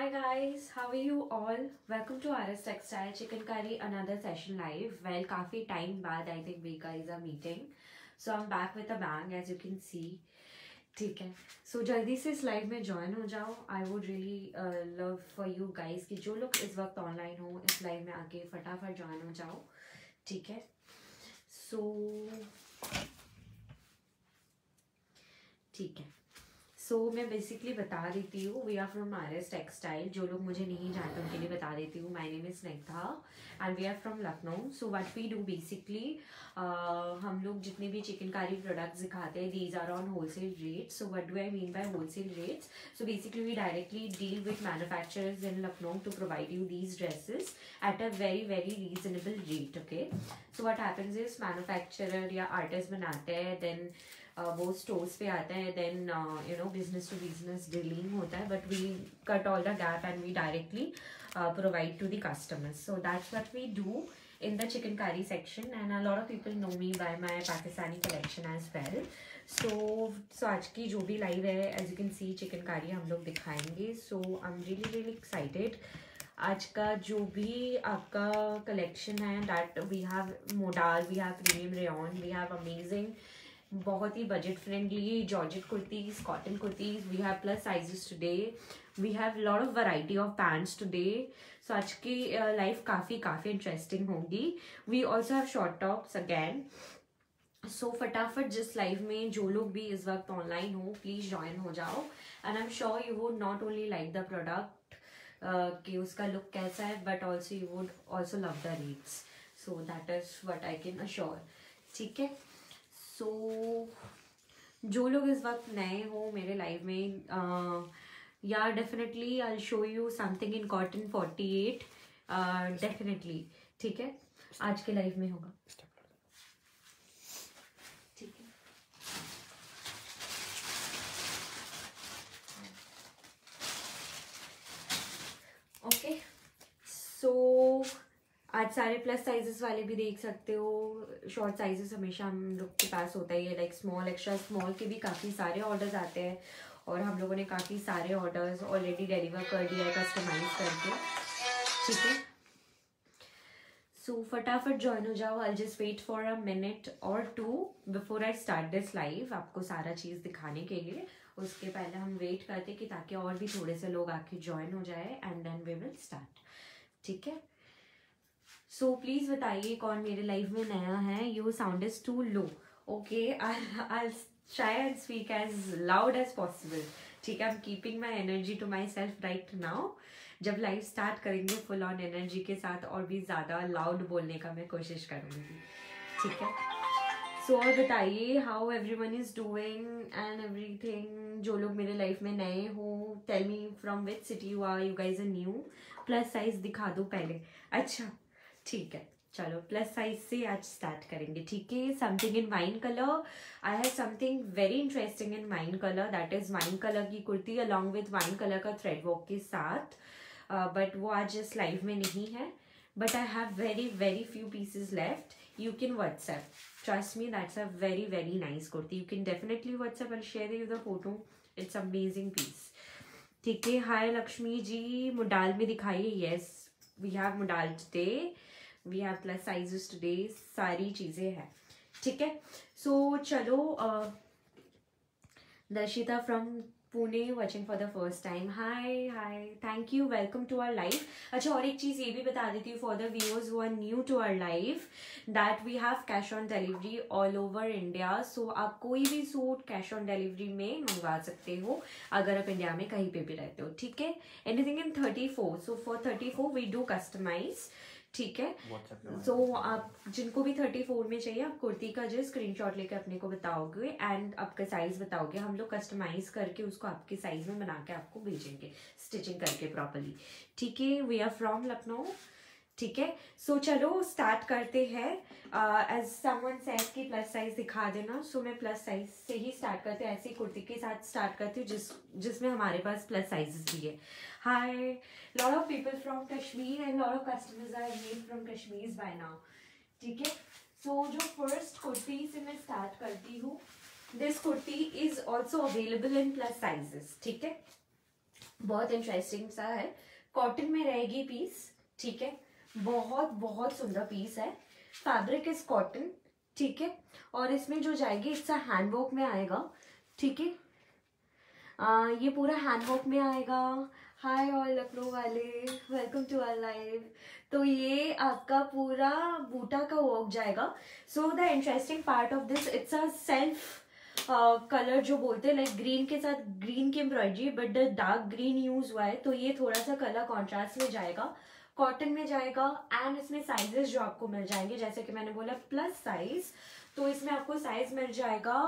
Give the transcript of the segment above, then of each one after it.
Hi guys, how are you all? Welcome to RS Textile Chicken Curry, another session live. Well, काफी time बाद I think we guys are meeting. So I'm back with a bang as you can see. ठीक है. So जल्दी से इस live में join हो जाओ. I would really love for you guys कि जो लोग इस वक्त online हो इस live में आके फटाफट join हो जाओ. ठीक है. So ठीक है. सो मैं बेसिकली बता देती हूँ. We are from RS textile. जो लोग मुझे नहीं जानते उनके लिए बता देती हूँ. My name is Snigdha and we are from Lucknow. So what we do basically हम लोग जितने भी चिकनकारी प्रोडक्ट्स दिखाते हैं these are on wholesale rates. So what do I mean by wholesale rates? So basically we directly deal with manufacturers in Lucknow to provide you these dresses at a very reasonable rate. Okay, so what happens is manufacturer या artist बनाते हैं, then वो stores पे आता है, then you know business to business dealing होता है, but we cut all the gap and we directly provide to the customers. So that's what we do in the chicknकारी section and a lot of people know me by my Pakistani collection as well. So आज की जो भी live है as you can see chikankari हम लोग दिखाएंगे. So I'm really excited. आज का जो भी आपका कलेक्शन है that we have modal, we have premium rayon, we have amazing बहुत ही budget friendly georgette kurtis, cotton kurtis. We have plus sizes today. We have lot of variety of pants today. So आज की लाइफ काफ़ी interesting होगी. We also have short tops again. So फटाफट जिस live में जो लोग भी इस वक्त ऑनलाइन हो प्लीज़ ज्वाइन हो जाओ. And I am sure you would not only like the product कि उसका लुक कैसा है, but also you would also love the rates. So that is what I can assure. ठीक है. सो जो लोग इस वक्त नए हो मेरे लाइव में, या definitely I show you something in cotton 48 definitely. ठीक है, आज के लाइव में होगा. ठीक है. ओके, सो आज सारे प्लस साइजेस वाले भी देख सकते हो. शॉर्ट साइजेस हमेशा हम लोग के पास होता ही है, लाइक स्मॉल, एक्स्ट्रा स्मॉल के भी काफ़ी सारे ऑर्डर्स आते हैं और हम लोगों ने काफ़ी सारे ऑर्डर्स ऑलरेडी डिलीवर कर दिया है कस्टमाइज करके. ठीक है. सो फटाफट ज्वाइन हो जाओ. I just wait for a minute और two before I start this live. आपको सारा चीज़ दिखाने के लिए उसके पहले हम वेट करते कि ताकि और भी थोड़े से लोग आके ज्वाइन हो जाए and then we will start. ठीक है. सो प्लीज़ बताइए कौन मेरे लाइव में नया है. Your sound is too low. Okay, I try and speak as loud as possible. ठीक है. I am keeping my energy to myself right now. जब लाइव स्टार्ट करेंगे फुल ऑन एनर्जी के साथ और भी ज़्यादा लाउड बोलने का मैं कोशिश करूँगी. ठीक है. सो और बताइए how everyone is doing and everything. जो लोग मेरे लाइफ में नए हो tell me from which city you are. You guys are new. Plus size दिखा दो पहले. अच्छा, ठीक है. चलो प्लस साइज से आज स्टार्ट करेंगे. ठीक है. Something in wine colour. I have something very interesting in wine colour. That is wine colour की kurti along with wine colour का थ्रेड वर्क के साथ. बट वो आज इस लाइव में नहीं है. But I have very few pieces left. You can WhatsApp. Trust me, that's a very nice kurti. You can definitely WhatsApp. I'll share you the photo. It's amazing piece. ठीक है. Hi Lakshmi जी. मुडाल में दिखाइए. Yes, we have मुडाल today. We have plus sizes today. सारी चीज़ें हैं. ठीक है. So चलो. Darshita from Pune watching for the first time. Hi thank you. Welcome to our live. अच्छा, और एक चीज़ ये भी बता देती हूँ for the viewers who are new to our live that we have cash on delivery all over India. So आप कोई भी सूट कैश ऑन डिलीवरी में मंगवा सकते हो अगर आप इंडिया में कहीं पे भी रहते हो. ठीक है. Anything in 34. So for 34 we do customize. ठीक है. सो आप जिनको भी 34 में चाहिए आप कुर्ती का जो स्क्रीनशॉट लेकर अपने को बताओगे एंड आपका साइज बताओगे. हम लोग कस्टमाइज करके उसको आपके साइज में बना के आपको भेजेंगे स्टिचिंग करके प्रॉपरली. ठीक है. We are from Lucknow. ठीक है. सो चलो स्टार्ट करते हैं. एज समवन सेड कि प्लस साइज दिखा देना. सो मैं प्लस साइज से ही स्टार्ट करती हूँ. ऐसी कुर्ती के साथ स्टार्ट करती हूँ जिसमें हमारे पास प्लस साइजेस भी है. Hi, lot of people from Kashmir and lot of customers are made from Kashmir by now. ठीक है. सो जो फर्स्ट कुर्ती से मैं स्टार्ट करती हूँ, this kurti is also available in plus sizes. ठीक है. बहुत इंटरेस्टिंग सा है, कॉटन में रहेगी पीस, ठीक है, बहुत बहुत सुंदर पीस है, फैब्रिक इज कॉटन, ठीक है, और इसमें जो जाएगी इट्स हैंडवर्क में आएगा, ठीक है, ये पूरा हैंडवर्क में आएगा। हाय ऑल लखनऊ वाले, वेलकम टू आवर लाइव। तो ये आपका पूरा बूटा का वर्क जाएगा। So the interesting part of this, it's a self colour जो बोलते हैं, लाइक ग्रीन के साथ ग्रीन की embroidery, but the dark green use हुआ है, तो ये थोड़ा सा कलर कॉन्ट्रास्ट में जाएगा, कॉटन में जाएगा। एंड इसमें साइजेस जो आपको मिल जाएंगे, जैसे कि मैंने बोला प्लस साइज, तो इसमें आपको साइज मिल जाएगा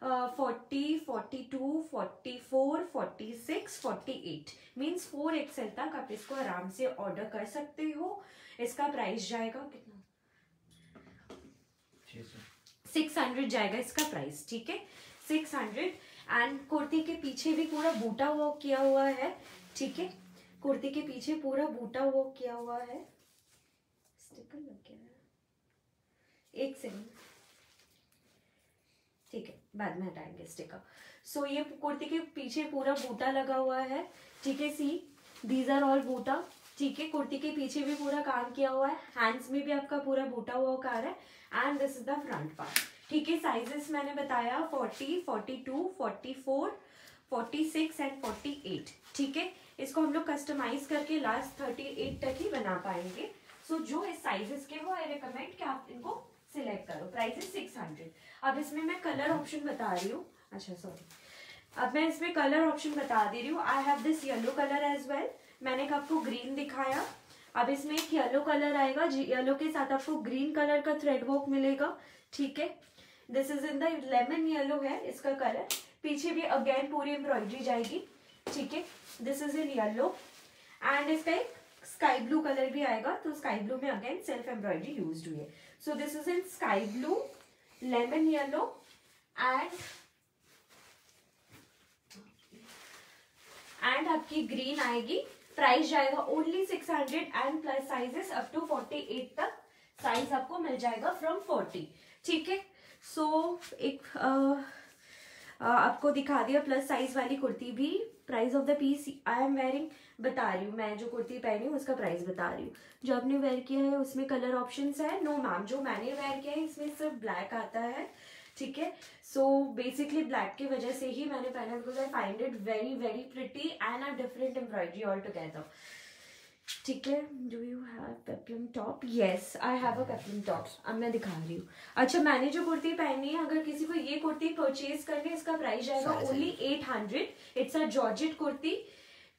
40, 42, 44, 46, 48, मीन्स 4XL तक आप इसको आराम से ऑर्डर कर सकते हो। इसका प्राइस जाएगा कितना, 600 जाएगा इसका प्राइस, ठीक है, 600। एंड कुर्ती के पीछे भी पूरा बूटा वर्क किया हुआ है, ठीक है, कुर्ती के पीछे पूरा बूटा वर्क किया हुआ है। स्टिकर लग गया है, एक सेकंड, ठीक है, बाद में हटाएंगे स्टिकर। सो ये कुर्ती के पीछे पूरा बूटा लगा हुआ है, ठीक है, सी दीज आर ऑल बूटा, ठीक है, कुर्ती के पीछे भी पूरा काम किया हुआ है, हैंड्स में भी आपका पूरा बूटा वर्क आ रहा है, and this is the front part, ठीक है। साइजेस मैंने बताया 40, 42, 44, 46 एंड 48, ठीक है। इसको हम लोग कस्टमाइज करके लास्ट 38 तक ही बना पाएंगे। सो जो इस साइजेस के वो आई रिकमेंड कि आप इनको सिलेक्ट करो। Price is 600। अब इसमें मैं कलर ऑप्शन बता रही हूँ, अच्छा सॉरी, अब मैं इसमें कलर ऑप्शन बता दे रही हूँ। I have this yellow colour as well, मैंने आपको ग्रीन दिखाया, अब इसमें एक येलो कलर आएगा, येलो के साथ आपको ग्रीन कलर का थ्रेड वर्क मिलेगा, ठीक है। This is in the lemon yellow है इसका कलर, पीछे भी अगेन पूरी एम्ब्रॉयडरी जाएगी, ठीक है। This is in yellow and इसका एक स्काई ब्लू कलर भी आएगा, तो स्काई ब्लू में अगेन सेल्फ एम्ब्रॉयडरी यूज्ड हुई है। So this is in sky blue, lemon yellow and आपकी ग्रीन आएगी। प्राइस जाएगा only 600 and plus sizes up to 48 तक साइज आपको मिल जाएगा फ्रॉम 40, ठीक है। सो एक आपको दिखा दिया प्लस साइज वाली कुर्ती भी। Price of the piece I am wearing बता रही हूँ, मैं जो कुर्ती पहनी हूँ उसका प्राइस बता रही हूँ। जो आपने वेयर किया है उसमें कलर ऑप्शंस है? नो मैम, जो मैंने वेयर किया है इसमें सिर्फ ब्लैक आता है, ठीक है। सो बेसिकली ब्लैक की वजह से ही मैंने पहना, because I find it very very pretty and a different embroidery all together, ठीक है। Do you have peplum top? Yes, I have a peplum top. अब मैं दिखा रही हूँ। अच्छा, मैंने जो कुर्ती पहनी है, अगर किसी को ये कुर्ती परचेज करनी है, इसका प्राइस जाएगा only 800। It's a georgette kurti,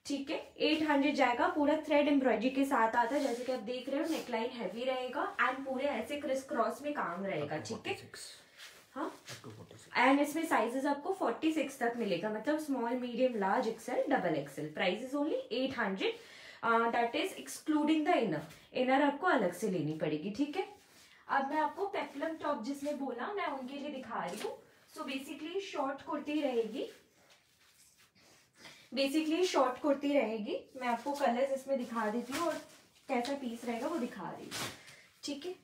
ठीक है, 800 जाएगा। पूरा थ्रेड एम्ब्रॉयडरी के साथ आता है, जैसे कि आप देख रहे हो, नेकलाइन हैवी रहेगा एंड पूरे ऐसे क्रिस क्रॉस में काम रहेगा, ठीक है। हाँ, एंड इसमें साइजेस आपको 46 तक मिलेगा, मतलब small, medium, large, XL, double XL. Price is only 800, that is excluding the inner. Inner आपको अलग से लेनी पड़ेगी, ठीक है। अब मैं आपको पेप्लम टॉप जिसने बोला, मैं उनके लिए दिखा रही हूँ। सो बेसिकली शॉर्ट कुर्ती रहेगी, बेसिकली शॉर्ट कुर्ती रहेगी। मैं आपको कलर्स इसमें दिखा देती हूँ और कैसा पीस रहेगा वो दिखा रही हूँ, ठीक है।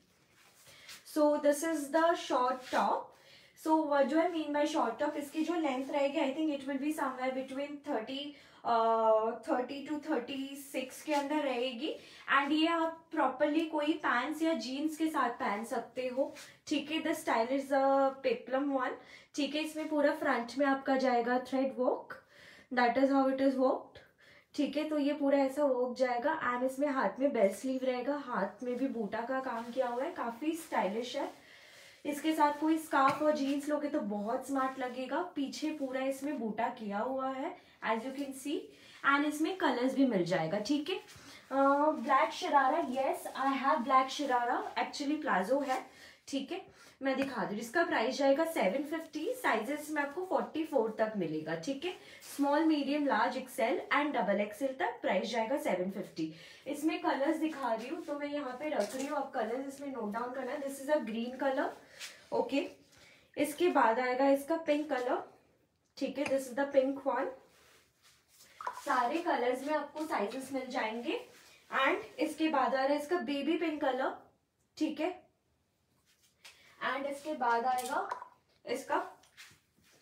So this is the short top. So what do I mean bye short top, इसकी जो लेंथ रहेगी, I think it will be somewhere between 30 to 36 के अंदर रहेगी। एंड ये आप प्रॉपरली कोई पैंट्स या जीन्स के साथ पहन सकते हो, ठीक है। The style is peplum one, ठीक है। इसमें पूरा फ्रंट में आपका जाएगा thread work, that is how it is worked, ठीक है। तो ये पूरा ऐसा वर्क जाएगा एंड इसमें हाथ में बेल स्लीव रहेगा, हाथ में भी बूटा का काम किया हुआ है, काफी स्टाइलिश है। इसके साथ कोई स्कार्फ और जीन्स लोगे तो बहुत स्मार्ट लगेगा। पीछे पूरा इसमें बूटा किया हुआ है, as you can see, and इसमें कलर्स भी मिल जाएगा, ठीक है। Black sharara, yes I have black sharara, actually palazzo है, ठीक है। मैं दिखा दूँ, इसका प्राइस जाएगा 750। साइजेस में आपको 44 तक मिलेगा, ठीक है। Small, medium, large, XL and double XL तक प्राइस जाएगा 750। इसमें कलर्स दिखा रही हूँ, तो मैं यहाँ पे रख रही हूँ, आप कलर्स इसमें नोट डाउन करना है। This is a green colour, okay. इसके बाद आएगा इसका पिंक कलर, ठीक है, this is the pink one. सारे कलर्स में आपको साइजेस मिल जाएंगे। एंड इसके बाद आ रहा है इसका बेबी पिंक कलर, ठीक है। एंड इसके बाद आएगा इसका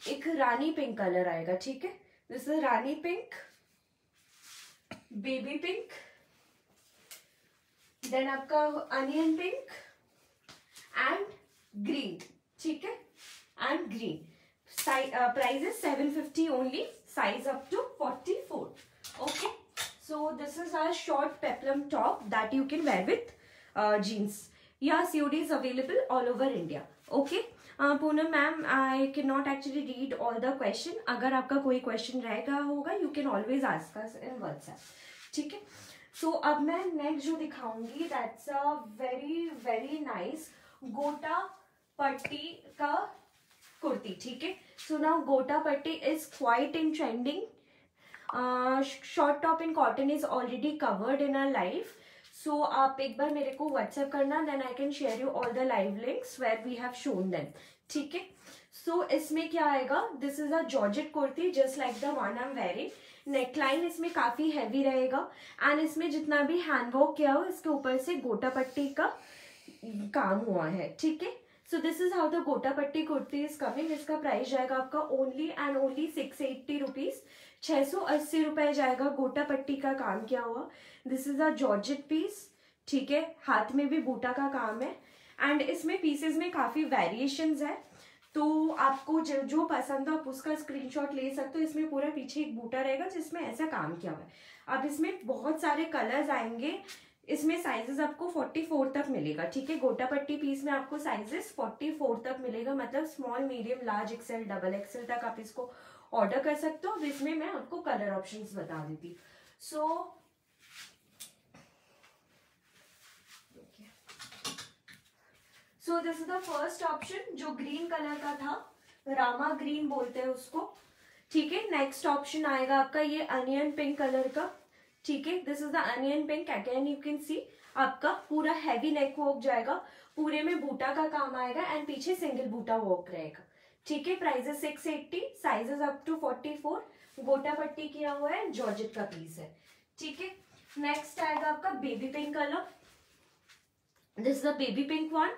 एक रानी पिंक कलर आएगा, ठीक है। This is rani pink, baby pink, then आपका अनियन पिंक एंड ग्रीन, ठीक है, and green. Price is 750 only, size up to 44. Okay, so this is our short peplum top that you can wear with jeans. Yeah, COD is available all over India. Okay, Poonam ma'am, I cannot actually read all the question. अगर आपका कोई question रहेगा होगा, you can always ask us in WhatsApp. ठीक है. So अब मैं next जो दिखाऊंगी, that's a very very nice गोटा पट्टी का कुर्ती. ठीक है. सो now gota patti is quite in trending. Short top in cotton is already covered in our life. So आप एक बार मेरे को व्हाट्सएप करना, then I can share you all the live links where we have shown them. ठीक है. So इसमें क्या आएगा, this is a georgette kurti just like the one I am wearing. Neckline इसमें काफी हैवी रहेगा एंड इसमें जितना भी हैंडवर्क किया हो इसके ऊपर से गोटा पट्टी का काम हुआ है. ठीक है. So this is how the गोटा पट्टी कुर्ती इज कमिंग. इसका प्राइस जाएगा आपका ओनली एंड ओनली 680 रुपीज. 680 रुपए जाएगा गोटा पट्टी का काम किया हुआ. This is a georgette piece. ठीक है. हाथ में भी बूटा का काम है एंड इसमें पीसेस में काफी वेरिएशंस है. तो आपको जो पसंद हो आप उसका स्क्रीनशॉट ले सकते हो. इसमें पूरा पीछे एक बूटा रहेगा जिसमें ऐसा काम किया हुआ है. अब इसमें बहुत सारे कलर्स आएंगे. इसमें साइजेस आपको 44 तक मिलेगा. ठीक है. गोटा पट्टी पीस में आपको साइजेस 44 तक मिलेगा, मतलब small, medium, large, XL, double XL तक आप इसको ऑर्डर कर सकते हो. अब इसमें मैं आपको कलर ऑप्शंस बता देती हूँ. So this is the first option जो ग्रीन कलर का था, रामा ग्रीन बोलते हैं उसको. ठीक है. नेक्स्ट ऑप्शन आएगा आपका ये अनियन पिंक कलर का. ठीक है. This is the onion pink. Again you can सी आपका पूरा हैवी नेक वर्क जाएगा, पूरे में बूटा का काम आएगा एंड पीछे सिंगल बूटा वर्क रहेगा. ठीक है. प्राइस है 680, साइजेस अप टू 44. गोटा पट्टी किया हुआ है, जॉर्जेट का पीस है. ठीक है. नेक्स्ट आएगा आपका baby pink colour. This is the baby pink one.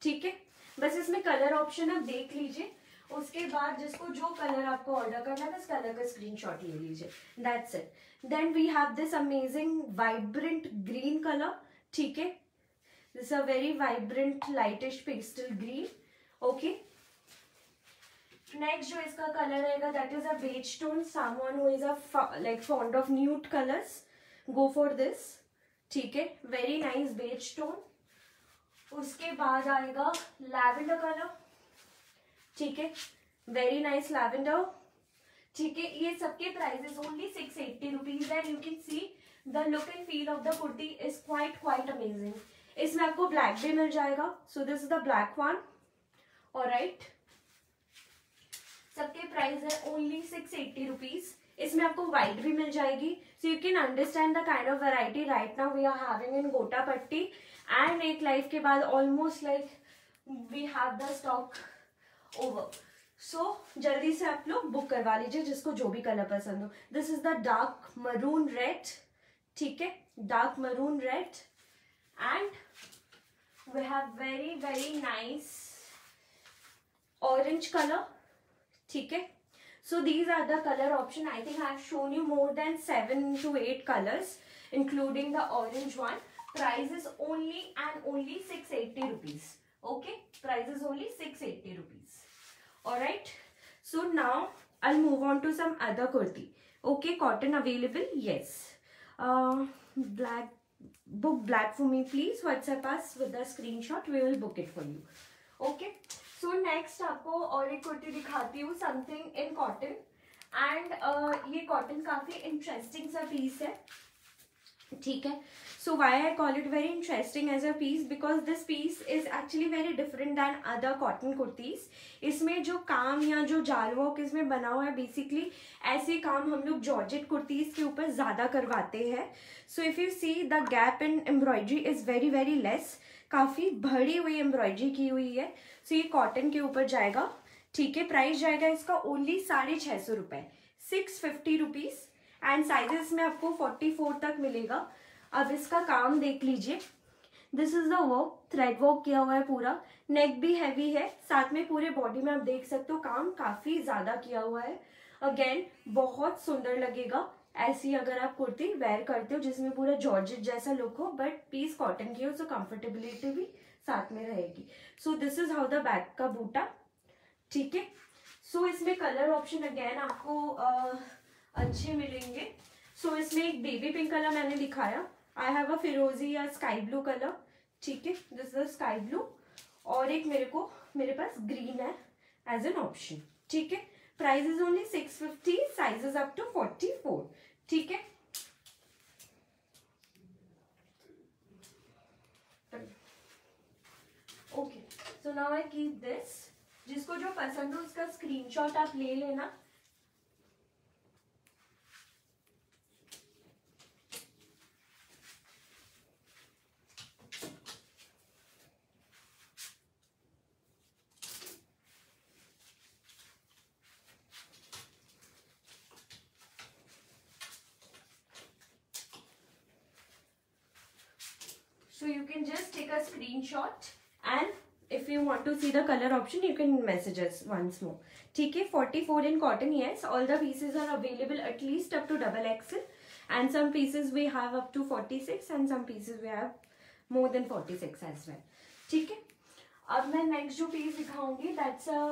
ठीक है. बस इसमें कलर ऑप्शन आप देख लीजिए. उसके बाद जिसको जो कलर आपको ऑर्डर करना है बस कलर का स्क्रीनशॉट ले लीजिए. That's it. Then we have this amazing vibrant green colour. ठीक है. This a very vibrant lightish pastel green. Okay. Next जो इसका कलर रहेगा that is a beige tone. Someone who is a like fond of nude colours, go for this. ठीक है. Very nice beige tone. उसके बाद आएगा lavender colour. ठीक है. Very nice lavender. ठीक है. ये सबके prices only 680 rupees and you can see the look and feel of the kurti is quite amazing. इसमें आपको ब्लैक भी मिल जाएगा. So this is the black one. Alright. सबके प्राइस है ओनली 680 रुपीज. इसमें आपको व्हाइट भी मिल जाएगी. So you can understand the kind of variety right now we are having in gota patti. And एक लाइफ के बाद almost like we have the stock over. So जल्दी से आप लोग बुक करवा लीजिए जिसको जो भी कलर पसंद हो. This is the dark maroon red. ठीक है. Dark maroon red and we have very very nice orange colour. ठीक है. So these are the color option. I think I have shown you more than 7 to 8 colors including the orange one. Price is only and only 680 rupees. Okay. Price is only 680 rupees. Alright. So now I'll move on to some other kurti. Okay. Cotton available. Yes. Black. Book black for me please. WhatsApp us with the screenshot. We will book it for you. Okay. So next आपको और एक कुर्ती दिखाती हूँ, something in cotton. And ये cotton काफी interesting सा piece है. ठीक है. So why I call it very interesting as a piece because this piece is actually very different than other cotton kurtis. इसमें जो काम या जो जाल वर्क इसमें बना हुआ है बेसिकली ऐसे काम हम लोग जॉर्जेट कुर्तीज के ऊपर ज्यादा करवाते हैं. So if you see the gap in embroidery is very very less. काफी भरी हुई एम्ब्रॉयडरी की हुई है. सो ये कॉटन के ऊपर जाएगा. ठीक है. प्राइस जाएगा इसका ओनली 650 रुपए. 650 रुपीज. एंड साइजेस में आपको 44 तक मिलेगा. अब इसका काम देख लीजिए. This is the work. Thread work किया हुआ है पूरा. नेक भी हैवी है. साथ में पूरे बॉडी में आप देख सकते हो काम काफी ज्यादा किया हुआ है. अगेन बहुत सुंदर लगेगा. ऐसी अगर आप कुर्ती वेयर करते हो जिसमें पूरा जॉर्जेट जैसा लुक हो, बट पीस कॉटन की हो, तो कंफर्टेबिलिटी भी साथ में रहेगी. So this is how the back का बूटा. ठीक है. सो इसमें कलर ऑप्शन अगेन आपको अच्छे मिलेंगे. सो इसमें एक बेबी पिंक कलर मैंने दिखाया. आई हैव अ फिरोजी या स्काई ब्लू कलर. ठीक है, दिस इज स्काई ब्लू. और एक मेरे पास ग्रीन है एज एन ऑप्शन. ठीक है. Price is only 650. Sizes up to 44. ठीक है. Okay, so now I keep this. जिसको जो पसंद हो उसका स्क्रीनशॉट आप ले लेना. So you can just take a screenshot and if you want to see the color option you can message us once more. ठीक है. 44 in cotton. Yes, all the pieces are available at least up to double XL and some pieces we have up to 46 and some pieces we have more than 46 as well. ठीक है. अब मैं next जो piece दिखाऊंगी that's a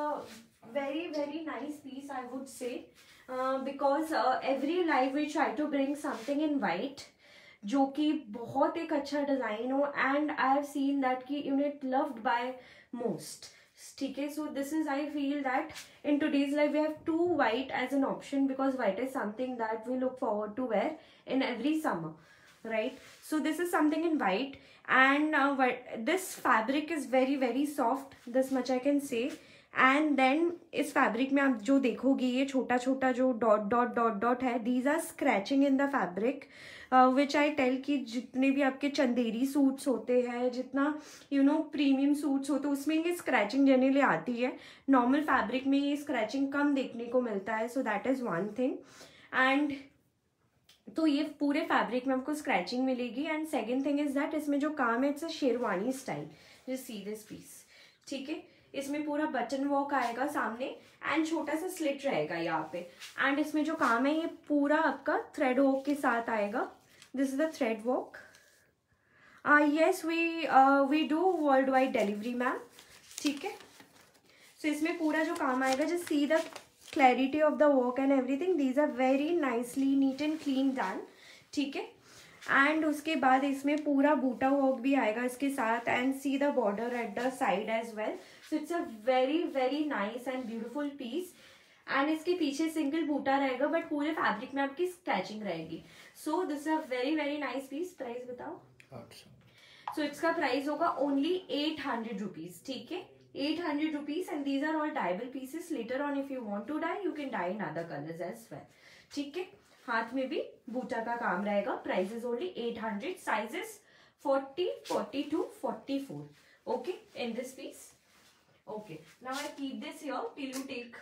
very very nice piece I would say, because every live we try to bring something in white जो कि बहुत एक अच्छा डिजाइन हो and I have seen that की यूनिट लव्ड बाय मोस्ट. ठीक है. So this is I feel that in today's life we have to white as an option because white is something that we look forward to wear in every summer, right? So this is something in white and this fabric is very very soft, this much I can say. And then इस fabric में आप जो देखोगे ये छोटा छोटा जो dot dot dot dot है, these are scratching in the fabric which I tell कि जितने भी आपके चंदेरी सूट्स होते हैं, जितना प्रीमियम सूट्स होते हैं उसमें ये स्क्रैचिंग जनरली आती है. नॉर्मल फैब्रिक में ये स्क्रैचिंग कम देखने को मिलता है. So that is one thing. And तो ये पूरे फैब्रिक में आपको स्क्रैचिंग मिलेगी. And second thing is that इसमें जो काम है it's a sherwani style. Just see this piece. ठीक है. इसमें पूरा बटन वर्क आएगा सामने एंड छोटा सा स्लिट रहेगा यहाँ पे. एंड इसमें जो काम है ये पूरा आपका थ्रेड वर्क के साथ आएगा. This is the thread work. Yes, we do world wide delivery ma'am. ठीक है. सो इसमें पूरा जो काम आएगा, just see the clarity of the work and everything. These are very nicely neat and clean done. ठीक है. एंड उसके बाद इसमें पूरा बूटा वर्क भी आएगा इसके साथ and see the border at the side as well. So it's a very very nice and beautiful piece. And इसके पीछे सिंगल बूटा रहेगा बट पूरे फैब्रिक में आपकी स्क्रैचिंग रहेगी. So this is a very very nice piece. Price बताओ. So इसका प्राइस होगा ओनली 800 रुपीज. ठीक है. 800 rupees and these are all dyeable pieces. Later on if you want to dye you can dye in other colors as well. ठीक है. हाथ में भी बूटा का काम रहेगा. Price is only 800. Sizes 40, 42, 44. Okay, in this piece. Okay, now I keep this here till you take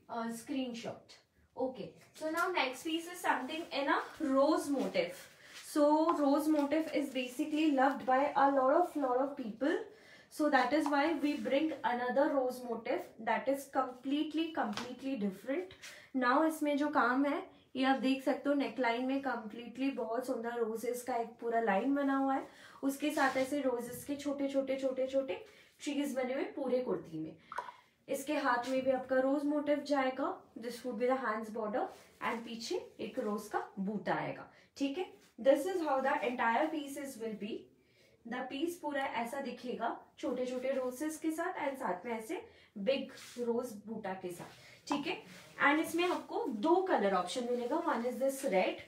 a screenshot. Okay, so now next piece is something in a rose motif. So rose motif is basically loved by a lot of people. So that is why we bring another rose motif that is completely different. Now इसमें जो काम है ये आप देख सकते हो. Neckline में completely बहुत सुंदर रोजेस का एक पूरा लाइन बना हुआ है. उसके साथ ऐसे रोजेस के छोटे छोटे छोटे छोटे ट्रीज बने हुए पूरे कुर्ती में. इसके हाथ में भी आपका रोज मोटिव जाएगा. This would be the hands border and पीछे एक रोज का बूटा आएगा. ठीक है. This is how the entire pieces will be. The piece पूरा ऐसा दिखेगा छोटे छोटे रोजेस के साथ एंड साथ में ऐसे बिग रोज बूटा के साथ. ठीक है. एंड इसमें आपको 2 कलर ऑप्शन मिलेगा. One is this red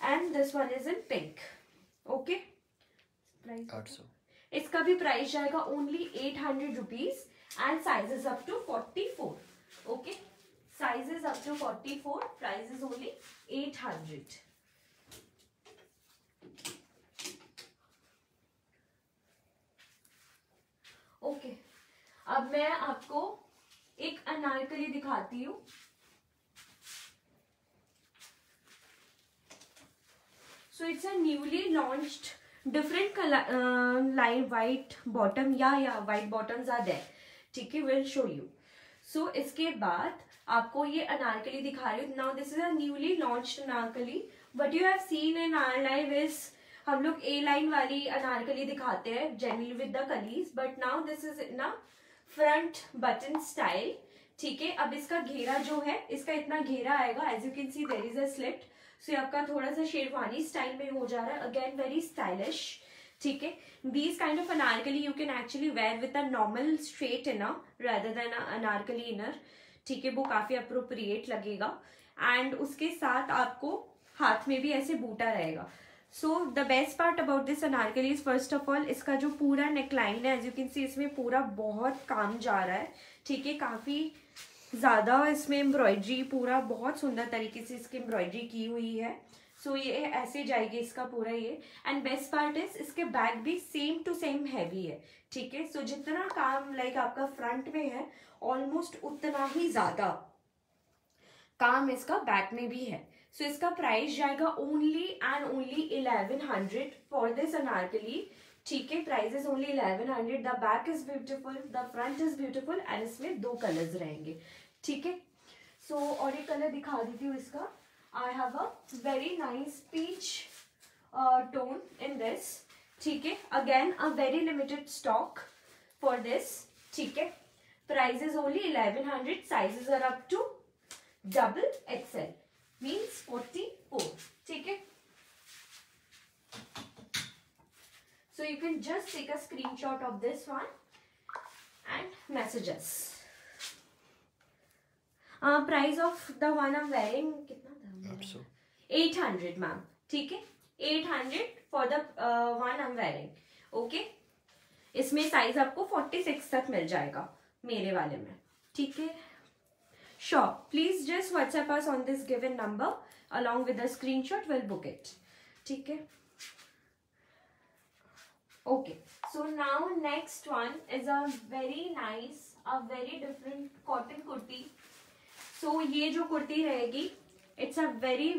and this one is in pink. Okay. Price 800. इसका भी प्राइस जाएगा only 800 rupees and sizes up to 44. Okay. Sizes up to 44. Price is only 800. Okay. अब मैं आपको एक अनारकली दिखाती हूँ. So it's a newly launched different colour line white bottom या व्हाइट बॉटम्स आर देयर. ठीक है. Will show you. सो इसके बाद आपको ये अनारकली दिखा रही हूँ. Now this is a newly launched anarkali. What you have seen in our life is हम लोग ए लाइन वाली अनारकली दिखाते हैं generally with the kalis, but now this is in a front button style. ठीक है. अब इसका घेरा जो है इसका इतना घेरा आएगा. As you can see there is a slit. So ये आपका थोड़ा सा शेरवानी स्टाइल में हो जा रहा है. Again very stylish. ठीक है. These kind of anarkali you can actually wear with a normal straight inner rather than a anarkali inner. ठीक है. वो काफी अप्रोप्रिएट लगेगा. एंड उसके साथ आपको हाथ में भी ऐसे बूटा रहेगा. So the best part about this Anarkali is first of all इसका जो पूरा नेकलाइन है, एज यू कैन सी इसमें पूरा बहुत काम जा रहा है. ठीक है. काफी ज्यादा इसमें एम्ब्रॉयडरी, पूरा बहुत सुंदर तरीके से इसकी एम्ब्रॉयडरी की हुई है. सो ये ऐसे जाएगी इसका पूरा ये. एंड बेस्ट पार्ट इज इसके बैक भी सेम टू सेम हैवी है. ठीक है. सो जितना काम लाइक आपका फ्रंट में है ऑलमोस्ट उतना ही ज्यादा काम इसका बैक में भी है. सो इसका प्राइस जाएगा only and only 1100 for this Anarkali. ठीक है. Price is only 1100. The back is beautiful, the front is beautiful and इसमें 2 कलर्स रहेंगे. ठीक है. सो और एक कलर दिखा देती हूँ इसका. I have a very nice peach tone in this. ठीक है. Again a very limited stock for this. ठीक है. Price is only 1100. Sizes are up to double XL. Means 44. ठीक है. So you can just take a screenshot of this one and message us. Price of the one I'm wearing कितना 800 ma'am. ठीक है. 800 for the one I am wearing. Okay. इसमें size आपको 46 तक मिल जाएगा मेरे वाले में. ठीक है. Sure. Please just WhatsApp us on this given number along with the screenshot. Will book it. ठीक है. Okay. So now next one is a very nice, a very different cotton kurti. So ये जो कुर्ती रहेगी it's a very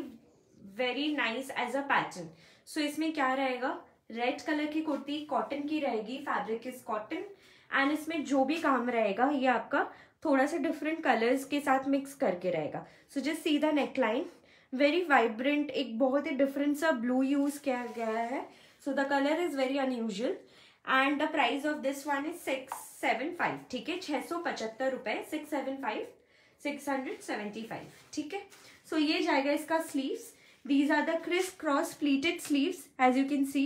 very nice as a pattern. So इसमें क्या रहेगा, red colour की kurti cotton की रहेगी. फैब्रिक इज कॉटन एंड इसमें जो भी काम रहेगा ये आपका थोड़ा सा डिफरेंट कलर्स के साथ मिक्स करके रहेगा. So just see the neckline. Very vibrant, एक बहुत ही डिफरेंट सा ब्लू यूज किया गया है. So the colour is very unusual and the price of this one is 675. ठीक है. 675 रुपए. 675 675. ठीक है. सो ये जाएगा इसका sleeves. These are the criss cross pleated sleeves. As you can see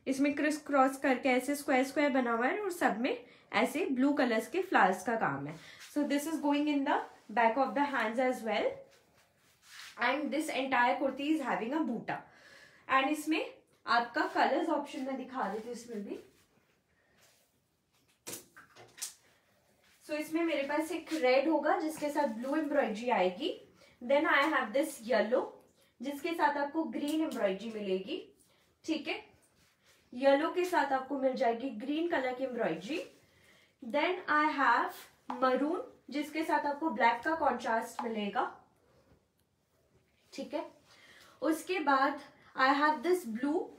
इसमें क्रिस क्रॉस करके ऐसे स्क्वायर स्क्वायर बना हुआ है और सब में ऐसे ब्लू कलर्स के फ्लावर्स का काम है. So this is going in the back of the hands as well and this entire kurti is having a buta. And इसमें आपका कलर्स ऑप्शन में दिखा देती हूँ. इसमें भी सो इसमें मेरे पास एक रेड होगा जिसके साथ ब्लू एम्ब्रॉयडरी आएगी. Then I have this yellow जिसके साथ आपको ग्रीन एम्ब्रॉयडरी मिलेगी. ठीक है. येलो के साथ आपको मिल जाएगी ग्रीन कलर की embroidery. Then I have maroon जिसके साथ आपको ब्लैक का कॉन्ट्रास्ट मिलेगा. ठीक है. उसके बाद I have this blue.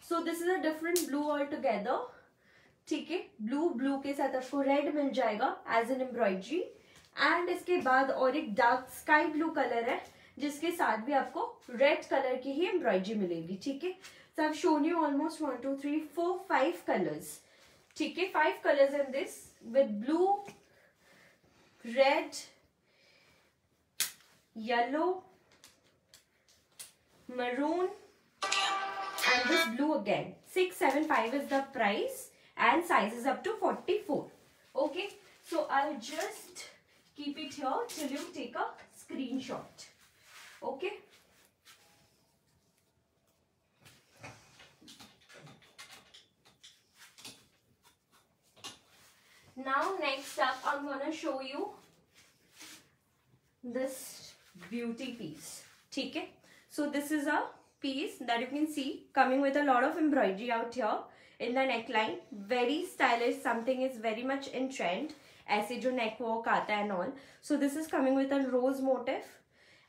So this is a different blue all together. ठीक है. ब्लू के साथ आपको रेड मिल जाएगा एज एन एम्ब्रॉयडरी. एंड इसके बाद और एक डार्क स्काई ब्लू कलर है जिसके साथ भी आपको रेड कलर की ही एम्ब्रॉयडरी मिलेगी. ठीक है. So I have shown you almost 1 2 3 4 5 colours. ठीक है. 5 colours in this with blue, red, yellow, maroon and this blue again. 675 is the price and size is up to 44. Okay. So I'll just keep it here till you take a screenshot. Okay. Now next up I'm gonna show you this beauty piece. ठीक है. So this is a piece that you can see coming with a lot of embroidery out here in the neckline. Very stylish. Something is very much in trend. ऐसे जो neck work आता है and all. So this is coming with a rose motif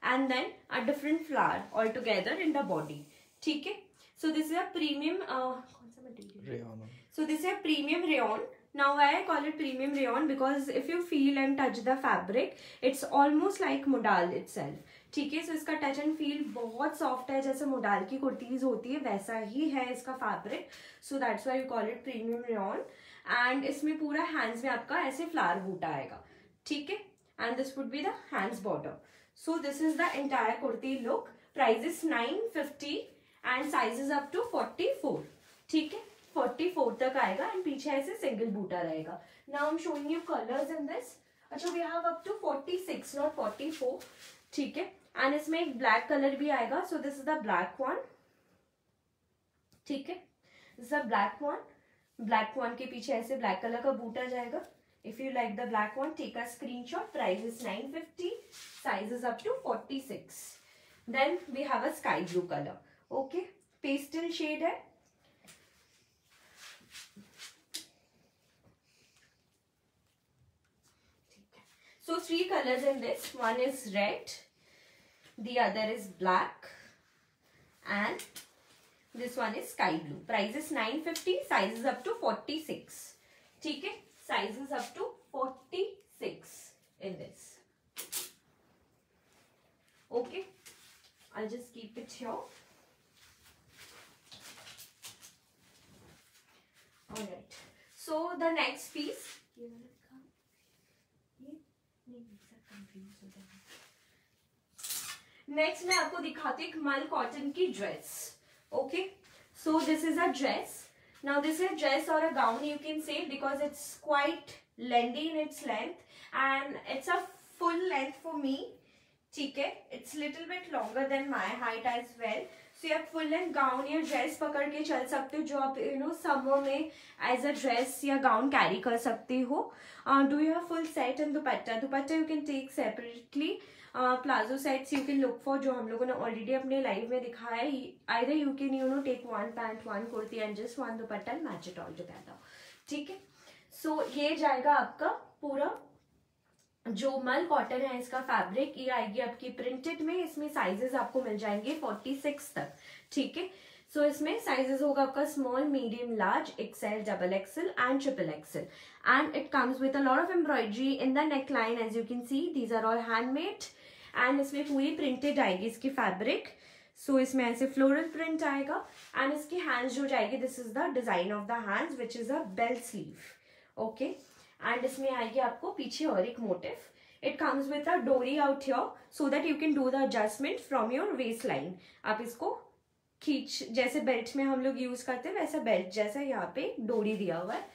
and then a different flower all together in the body. ठीक है. So this is a premium. कौन सा material? Rayon. So this is a premium rayon now why I call it premium rayon, because if you feel and touch the fabric, it's almost like modal itself. ठीक है, सो इसका touch and feel बहुत soft है, जैसे modal की कुर्तीज होती है वैसा ही है इसका fabric. So that's why we call it premium rayon. And इसमें पूरा हैंड्स में आपका ऐसे फ्लावर बूटा आएगा. ठीक है, and this would be the hands border. So this is the entire kurti look. Price is 950 and sizes up to 44. ठीक है, 44 तक आएगा एंड पीछे ऐसे सिंगल बूटा रहेगा. Now I am showing you colours in this. अच्छा, we have up to 46 not 44. ठीक है, एंड इसमें एक ब्लैक कलर भी आएगा. So this is the black one. ठीक है, this is the black one. Black one के पीछे ऐसे ब्लैक कलर का बूटा जाएगा. If you like the black one, take a screenshot. Price is 950, size is up to 46. Then we have a sky blue colour. Okay, pastel shade है. So 3 colors in this. One is red, the other is black, and this one is sky blue. Price is 950. Size is up to 46. ठीक है, size is up to 46 in this. Okay, I'll just keep it here. All right. So the next piece. Next मैं आपको दिखाती हूँ mul cotton की dress. Okay, so this is a dress. Now this is dress or a gown you can say, because it's quite lengthy in its length and it's a full length for me. ठीक है, it's little bit longer than my height as well. So आप full length gown या dress पकड़ के चल सकते हो, जो आप समर में एज अ ड्रेस या गाउन कैरी कर सकते हो. Do you have full set and dupatta. Dupatta you can take separately. Palazzo sets you can look for, जो हम लोगों ने ऑलरेडी अपने लाइव में दिखाया है. Either you can take one pant, one kurti and just one dupatta and match it all together. ठीक है, सो ये जाएगा आपका पूरा जो मल कॉटन है इसका फैब्रिक. ये आएगी आपकी प्रिंटेड में. इसमें साइजेस आपको मिल जाएंगे 46 तक. ठीक है, सो इसमें साइजेस होगा आपका small, medium, large, XL, double XL and triple XL. And it comes with a lot of embroidery in the neck line. As you can see, these are all handmade and इसमें पूरी printed आएगी इसकी fabric. So इसमें ऐसे floral print आएगा and इसकी hands जो जाएगी, this is the design of the hands which is a bell sleeve. Okay, and इसमें आएगी आपको पीछे और एक motif. It comes with a डोरी out here so that you can do the adjustment from your waist line. आप इसको खींच, जैसे बेल्ट में हम लोग यूज करते हैं वैसा बेल्ट जैसा यहाँ पे डोरी दिया हुआ है.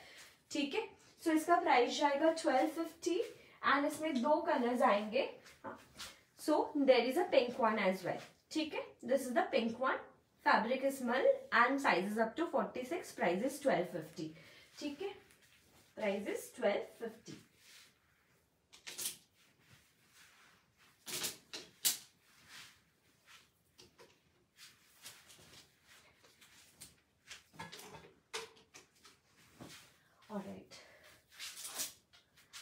ठीक है, सो इसका प्राइस जाएगा 1250 एंड इसमें 2 कलर्स आएंगे. So there is a pink one as well. ठीक है, this is the pink one. Fabric is mull and size is up to 46. Price is 1250. ठीक है, price is 1250. Alright.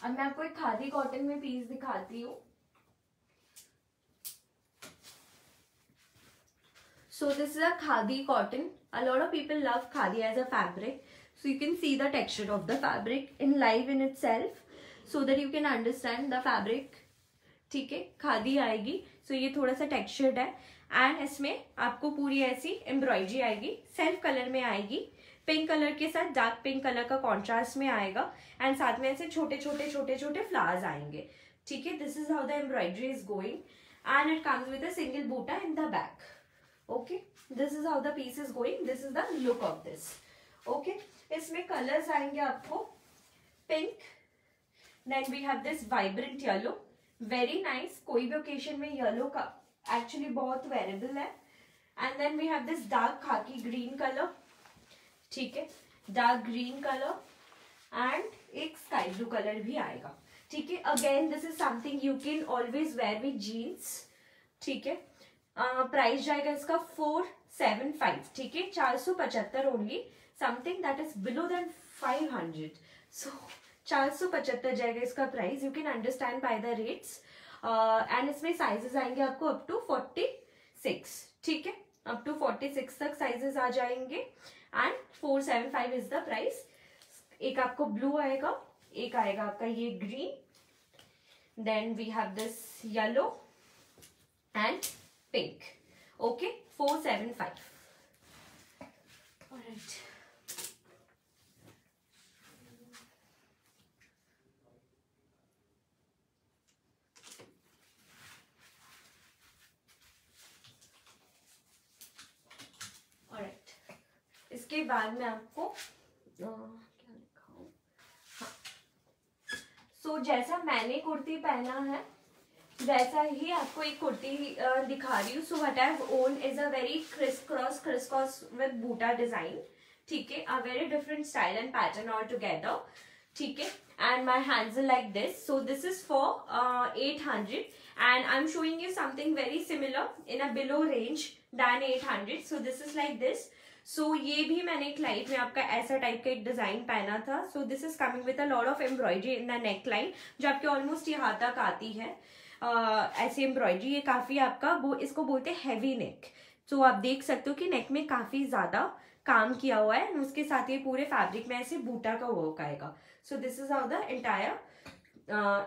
अब मैं आपको एक खादी कॉटन में पीस दिखाती हूँ. So this is a khadi cotton. A lot of people love khadi as a fabric. So you can see the texture of the fabric in live in itself, so that you can understand the fabric. ठीक है, खादी आएगी. So ये थोड़ा सा textured है and इसमें आपको पूरी ऐसी एम्ब्रॉयडरी आएगी. सेल्फ कलर में आएगी. पिंक कलर के साथ डार्क पिंक कलर का कॉन्ट्रास्ट में आएगा एंड साथ में ऐसे छोटे छोटे छोटे छोटे फ्लावर्स आएंगे. ठीक है, this is how the embroidery is going and it comes with a single buta in the back. Okay, this is how the piece is going. This is the look of this. Okay, इसमें colors आएंगे आपको pink, then we have this vibrant yellow, very nice. कोई भी occasion में yellow का actually बहुत wearable है. And then we have this dark khaki green color. ठीक है, dark green color and एक sky blue color भी आएगा. ठीक है, again this is something you can always wear with jeans. ठीक है, प्राइस जाएगा इसका 475. ठीक है, 475 only. Something that is below than 500. So 475 जाएगा इसका price. You can understand by the rates. And इसमें साइजेस आएंगे आपको अप टू 46. ठीक है, अप टू 46 तक साइजेस आ जाएंगे एंड 475 इज द प्राइस. एक आपको ब्लू आएगा, एक आएगा आपका ये green, then we have this yellow and pink. Okay, 475. Alright. इसके बाद में आपको क्या लिखा हूँ, हाँ. सो जैसा मैंने कुर्ती पहना है वैसा ही आपको एक कुर्ती दिखा रही हूँ. So what I have on is a very criss cross with buta design. ठीक है, a very different style and pattern all together. ठीक है, and my hands are like this. So this is for 800 and I'm showing you something very similar in a below range than 800. So this is like this. So ये भी मैंने एक light में आपका ऐसा type का एक डिजाइन पहना था. So this is coming with a lot of embroidery in the neckline जो आपके ऑलमोस्ट यहाँ तक आती है. ऐसी एम्ब्रॉयडरी, ये काफी आपका वो इसको बोलते हैं हैवी नेक. तो आप देख सकते हो कि नेक में काफी ज्यादा काम किया हुआ है. उसके साथ ये पूरे फैब्रिक में ऐसे बूटा का वर्क आएगा. So this is how the entire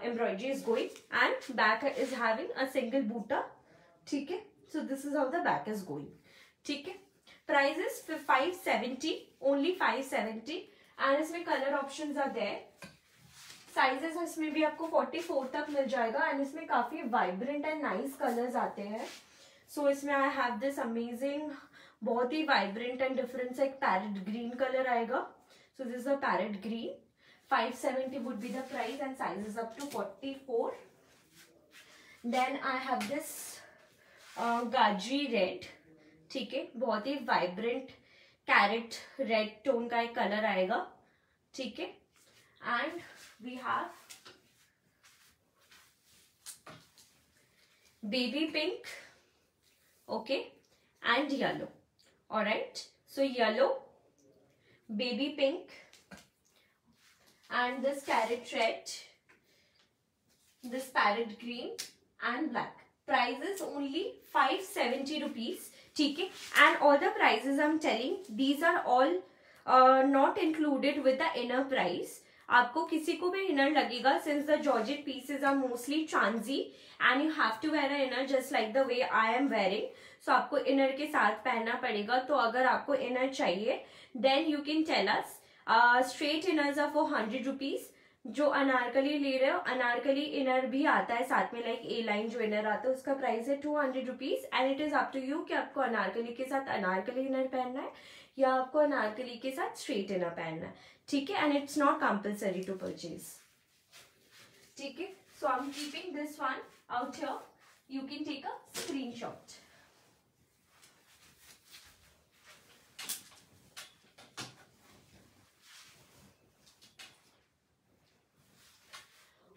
embroidery is going and back is having a single boota. ठीक है, so this is how the back is going. ठीक है, प्राइस इज 570, ओनली 570 एंड इसमें colour options are there. Sizes इसमें भी आपको 44 तक मिल जाएगा एंड इसमें काफी वाइब्रेंट एंड नाइस कलर्स आते हैं. सो इसमें आई हैव दिस अमेजिंग, बहुत ही वाइब्रेंट एंड डिफरेंट सा एक पैरेट ग्रीन कलर आएगा. So this is a parrot green. 570 would be the price and size is up to 44. Then I have this गाजरी red. ठीक है, बहुत ही वाइब्रेंट कैरेट रेड टोन का एक कलर आएगा. ठीक है, and we have baby pink. Okay, and yellow. Alright, so yellow, baby pink and this carrot red, this parrot green and black. Price is only 570 rupees. ठीक है, and all the prices I'm telling, these are all not included with the inner price. आपको किसी को भी inner लगेगा since the georgette pieces are mostly transy and you have to wear an inner just like the way I am wearing. So आपको inner के साथ पहनना पड़ेगा. तो अगर आपको inner चाहिए then you can tell us. Straight inners are for 100 rupees. जो अनारकली ले रहे हो, अनारकली इनर भी आता है साथ में, लाइक ए लाइन जो इनर आता है उसका प्राइस है 200 rupees. And it is up to you कि आपको अनारकली के साथ अनारकली इनर पहनना है या आपको अनारकली के साथ स्ट्रेट इनर पहनना है. ठीक है, and it's not compulsory to purchase. ठीक है, so I am keeping this one out here. You can take a screenshot.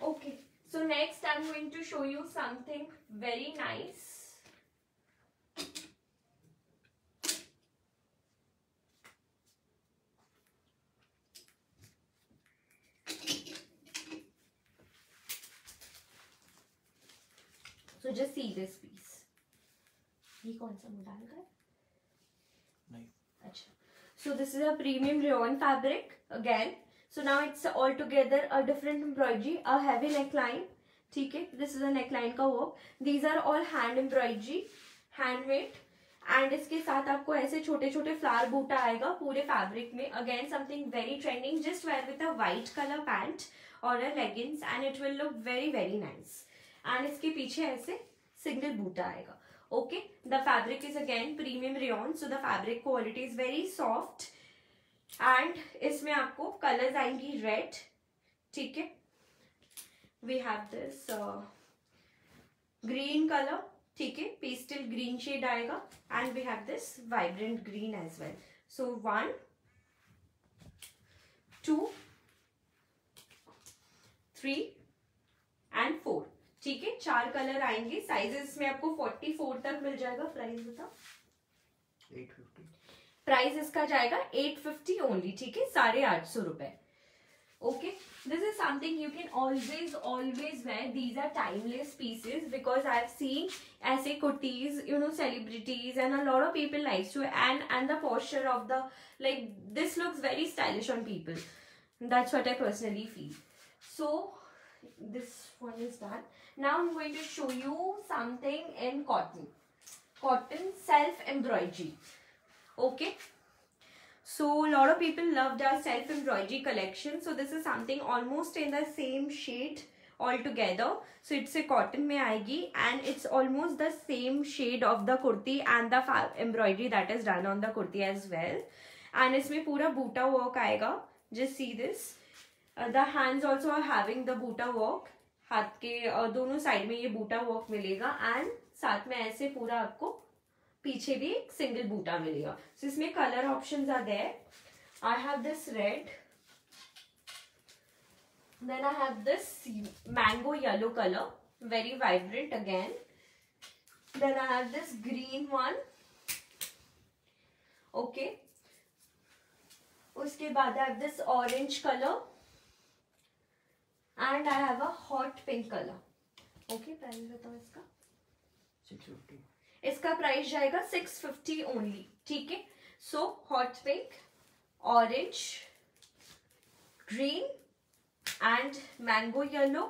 Okay, so next I'm going to show you something very nice. So just see this piece. ये कौन सा model का है? नहीं. अच्छा. So this is a premium rayon fabric again. So now it's all together a different embroidery, a heavy neckline. ठीक है, this is a neckline का work. These are all hand embroidery, handmade. And इसके साथ आपको ऐसे छोटे छोटे flower बूटा आएगा पूरे फैब्रिक में. Again something very trending. Just wear with a white color pant or a leggings and it will look very very nice. And इसके पीछे ऐसे single बूटा आएगा. Okay, the fabric is again premium rayon, so the fabric quality is very soft. And इसमें आपको colours आएंगी red. ठीक है, we have this green colour. ठीक है, पेस्टल ग्रीन शेड आएगा and we have this vibrant green as well. So 1 2 3 and 4. ठीक है, 4 कलर आएंगे. साइजेस में आपको 44 तक मिल जाएगा. प्राइस बताओ. 850. प्राइस इसका जाएगा 850 ओनली. ठीक है, 850 रुपए. Okay, this is something you can always wear. These are timeless pieces because I have seen ऐसे kurtis, you know, celebrities and a lot of people likes to and the posture of the like this looks very stylish on people. That's what I personally feel. So this one is done. Now I'm going to show you something in cotton. Cotton self-embroidery. Okay. So a lot of people loved our self-embroidery collection. So this is something almost in the same shade altogether. So it's a cotton mein aayegi, and it's almost the same shade of the kurti and the embroidery that is done on the kurti as well. And इसमें पूरा बूटा work आएगा. Just see this. The hands also are having the Buta work. हाथ के दोनों side में ये बूटा work मिलेगा, and साथ में ऐसे पूरा आपको पीछे भी एक सिंगल बूटा मिलेगा. सो इसमें colour options are there. I have this red, then I have this mango yellow colour, very vibrant again. Then I have this green one. Okay, उसके बाद I have this orange colour, and I have a hot pink color. Okay, price बताओ इसका. 650. इसका price जाएगा 650 only. ठीक है. So hot pink, orange, green and mango yellow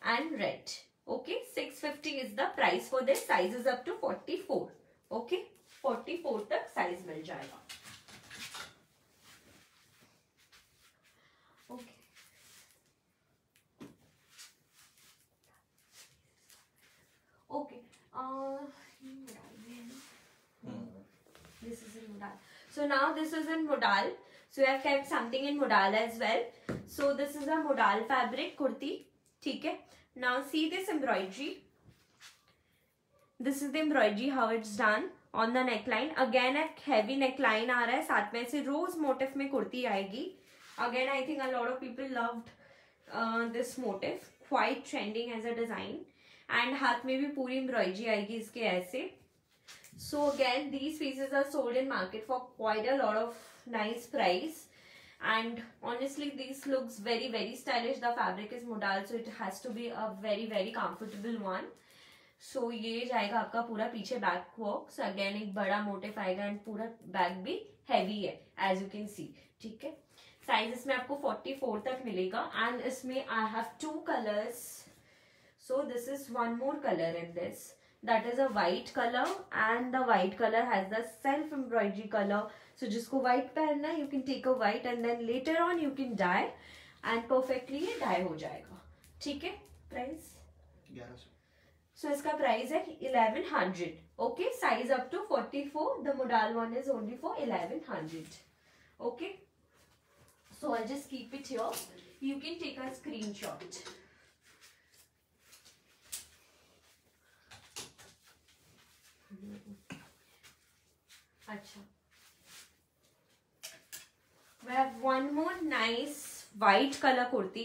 and red. Okay, 650 is the price for this. Size is up to 44. Okay, 44 तक size मिल जाएगा. Okay, okay. This is in modal. So now this is in modal. So I have kept something in modal as well. So this is a modal fabric kurti. ठीक है. Now see this embroidery. This is the embroidery how it's done on the neckline. Again एक heavy neckline आ रहा है, साथ में से rose motif में कुर्ती आएगी. Again I think a lot of people loved this motif. Quite trending as a design. And हाथ में भी पूरी एम्ब्रॉयडरी आएगी इसके ऐसे. So again these pieces are sold in market for quite a lot of nice price, and honestly this looks very very stylish. The fabric is modal, so it has to be a very very comfortable one. So ये जाएगा आपका पूरा पीछे back work. So again एक बड़ा motif आएगा and पूरा back भी हैवी है एज यू कैन सी. ठीक है. साइज इसमें आपको 44 तक मिलेगा, एंड इसमें I have 2 colours. So this is one more color in this, that is a white color, and the white color has the self embroidery color. So जिसको white पहनना है you can take a white and then later on you can dye and perfectly ये dye हो जाएगा. ठीक है. Price 1100. So इसका price है 1100. Okay, size up to 44. The modal one is only for 1100. Okay. So I'll just keep it here. You can take a screenshot. अच्छा, we have one more nice white color kurti.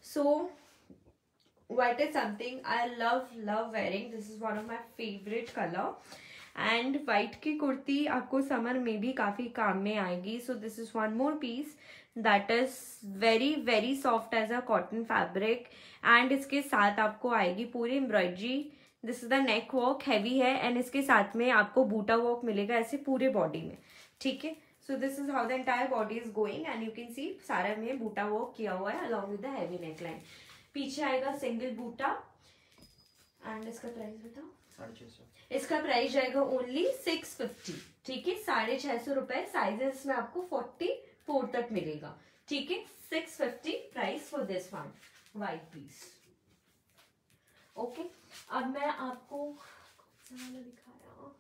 So white is something I love wearing. This is one of my favorite color, and white की कुर्ती आपको summer में भी काफी काम में आएगी. So this is one more piece that is very very soft as a cotton fabric, and इसके साथ आपको आएगी पूरी embroidery. This is the neck work, heavy है, एंड इसके साथ में आपको बूटा वर्क मिलेगा ऐसे पूरे बॉडी में. ठीक है. So this is how the entire body is going, and you can सी सारा में बूटा वर्क किया हुआ है along with the heavy neckline. पीछे आएगा सिंगल बूटा, एंड इसका प्राइस बताओ. 650. इसका प्राइस जाएगा ओनली 650. ठीक है. 650 रुपए. साइजेस में आपको 44 तक मिलेगा. ठीक है. 650 price for this one white piece. Okay. अब मैं आपको वाला दिखाया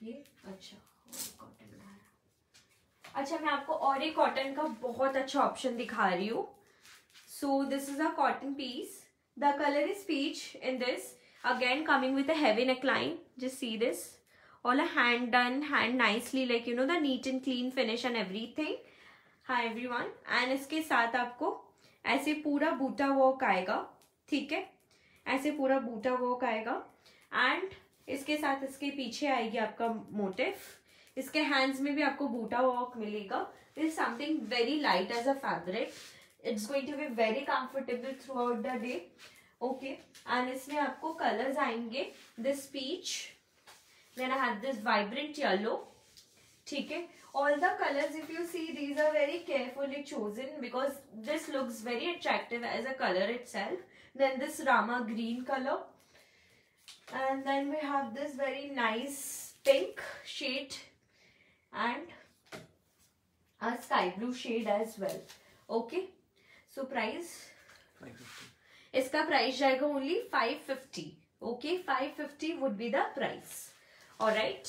ये अच्छा कॉटन का है. अच्छा, मैं आपको और एक कॉटन का बहुत अच्छा ऑप्शन दिखा रही हूँ. So this is a cotton piece. The colour is peach in this. Again coming with a heavy neckline. Just see this. All a hand done, hand nicely, like you know the neat and clean finish and everything. Hi everyone. And इसके साथ आपको ऐसे पूरा बूटा work आएगा. ठीक है. ऐसे पूरा बूटा वर्क आएगा, एंड इसके साथ इसके पीछे आएगी आपका मोटिफ. इसके हैंड्स में भी आपको बूटा वर्क मिलेगा. This is something very light as a fabric. It's going to be very comfortable throughout the day. Okay. And इसमें आपको कलर्स आएंगे. This peach, then I have this vibrant yellow. ठीक है. All the colors, if you see, these are very carefully chosen because this looks very attractive as a color itself. Then this Rama green color, and then we have this very nice pink shade and a sky blue shade as well. Okay, so price 550. इसका price जाएगा only 550. Okay, 550 would be the price. Alright,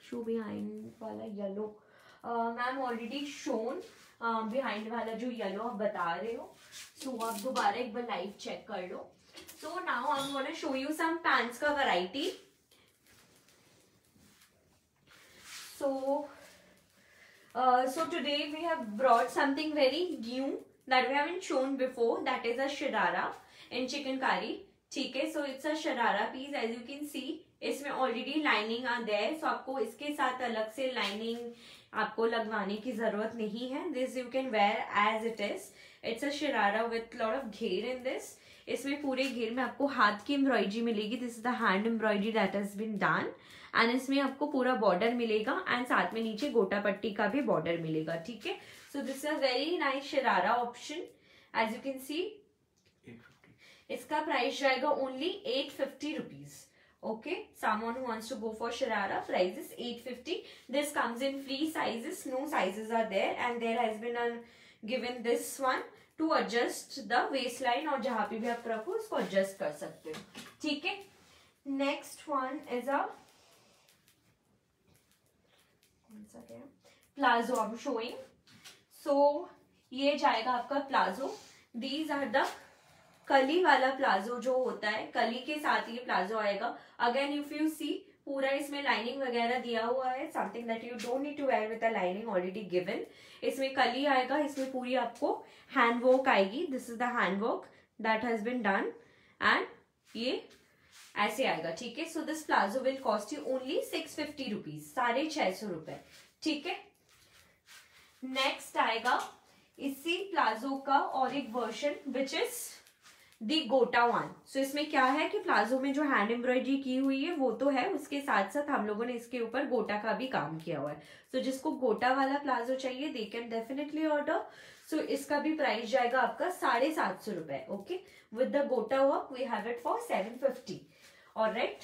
show behind वाला yellow ma'am already shown. Behind वाला जो yellow आप बता रहे हो, सो आप दोबारा एक बार लाइव चेक कर लो. So now I am gonna show you some pants का variety. So today we have brought something very new that we haven't shown before. That is a sharara in chickengari. ठीक है, so it's a sharara piece. As you can see, इसमें already lining are there. So आपको इसके साथ अलग से lining आपको लगवाने की जरूरत नहीं है. This you can wear as it is. It's a sharara with lot of घेर in this. इसमें पूरे घेर में आपको हाथ की एम्ब्रॉयडरी मिलेगी. This is the hand embroidery that has been done. And इसमें आपको पूरा बॉर्डर मिलेगा एंड साथ में नीचे गोटा पट्टी का भी बॉर्डर मिलेगा. ठीक है, so this is a very nice sharara option. As you can see, 850. इसका प्राइस जाएगा only 850 rupees. Okay, someone who wants to go for sharara, price is 850. This comes in free sizes, no sizes are there and there has been given this one to adjust the waist line, और जहां पे भी आप रखो उसको adjust कर सकते हो. ठीक है, next one is a palazzo I am showing. So ये जाएगा आपका प्लाजो. दीज आर द कली वाला प्लाजो जो होता है, कली के साथ ये प्लाजो आएगा. अगेन इफ यू सी, पूरा इसमें लाइनिंग वगैरह दिया हुआ है. Something that you don't need to wear with the lining already given. इसमें कली आएगा, इसमें पूरी आपको हैंड वर्क आएगी. This is the hand work that has been done and ये ऐसे आएगा. ठीक है, so this palazzo will cost you only 650 rupees, 650 रुपए. ठीक है, नेक्स्ट आएगा इसी प्लाजो का और एक वर्जन विच इज दी गोटा वन. सो इसमें क्या है कि प्लाजो में जो हैंड एम्ब्रॉयडरी की हुई है वो तो है, उसके साथ साथ हम लोगों ने इसके ऊपर गोटा का भी काम किया हुआ है. सो जिसको गोटा वाला प्लाजो चाहिए, they can definitely order. So इसका भी प्राइस जाएगा आपका 750 रुपए. Okay, with the gota work we have it for 750. Alright,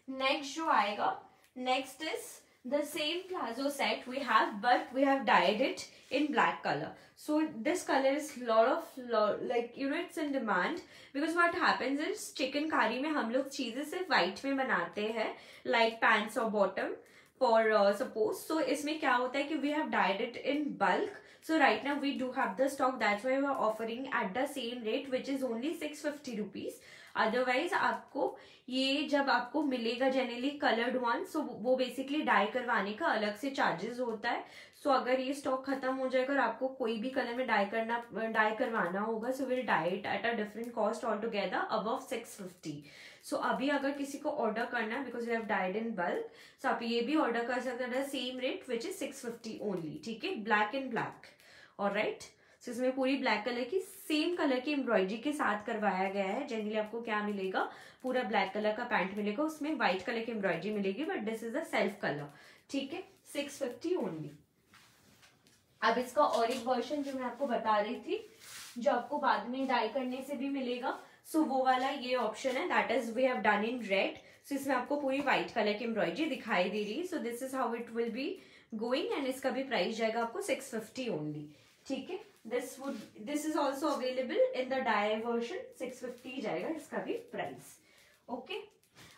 next जो आएगा, next is the same plazo set we have, but we have dyed it in black color. So this color is like you know it's in demand because what happens is chikankari में हम लोग चीजें सिर्फ white में बनाते हैं, like pants or bottom for suppose. So इसमें क्या होता है कि we have dyed it in bulk. So right now we do have the stock, that's why we are offering at the same rate which is only 650 rupees. Otherwise आपको ये जब आपको मिलेगा जनरली कलर्ड वन, सो वो basically die करवाने का अलग से चार्जेस होता है. सो अगर ये स्टॉक खत्म हो जाएगा और आपको कोई भी कलर में डाई करवाना होगा, so will dye it at a different cost all together above 650. So अभी अगर किसी को ऑर्डर करना है because you have dyed in bulk, so आप ये भी ऑर्डर कर सकते हैं same rate which is 650 only. ठीक है, black in black. Alright, so इसमें पूरी ब्लैक कलर की सेम कलर की एम्ब्रॉयडरी के साथ करवाया गया है. जनरली आपको क्या मिलेगा, पूरा ब्लैक कलर का पैंट मिलेगा, उसमें व्हाइट कलर की एम्ब्रॉयडरी मिलेगी, but this is a self colour. ठीक है, 650 ओनली. अब इसका और एक वर्जन जो मैं आपको बता रही थी, जो आपको बाद में डाई करने से भी मिलेगा, सो वो वाला ये ऑप्शन है, that is we have done in red. So इसमें आपको पूरी व्हाइट कलर की एम्ब्रॉयडरी दिखाई दे रही है. So this is how it will be going and इसका भी प्राइस जाएगा आपको 650 ओनली. ठीक है, this is also available in the dye version. 650 जाएगा इसका भी प्राइस. ओके,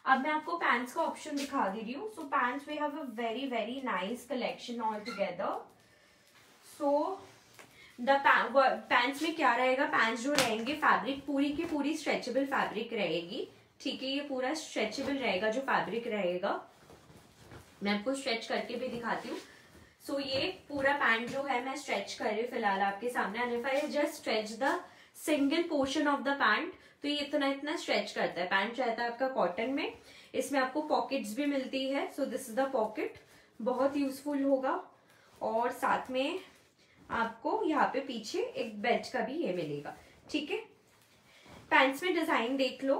अब मैं आपको पैंट्स का ऑप्शन दिखा दे रही हूँ. So pants we have a very very nice collection all together. So the pants में क्या रहेगा, पैंट्स जो रहेंगे फैब्रिक पूरी की पूरी स्ट्रेचेबल फैब्रिक रहेगी. ठीक है, ये पूरा स्ट्रेचेबल रहेगा जो फैब्रिक रहेगा. मैं आपको स्ट्रेच करके भी दिखाती हूँ. सो ये पूरा पैंट जो है मैं स्ट्रेच कर रही हूँ फिलहाल आपके सामने. And if I just stretch the single portion of the pant, तो ये इतना स्ट्रेच करता है. पैंट रहता है आपका कॉटन में, इसमें आपको पॉकेट्स भी मिलती है. So this is the pocket, बहुत यूजफुल होगा. और साथ में आपको यहाँ पे पीछे एक बेल्ट का भी ये मिलेगा. ठीक है, पैंट्स में डिजाइन देख लो,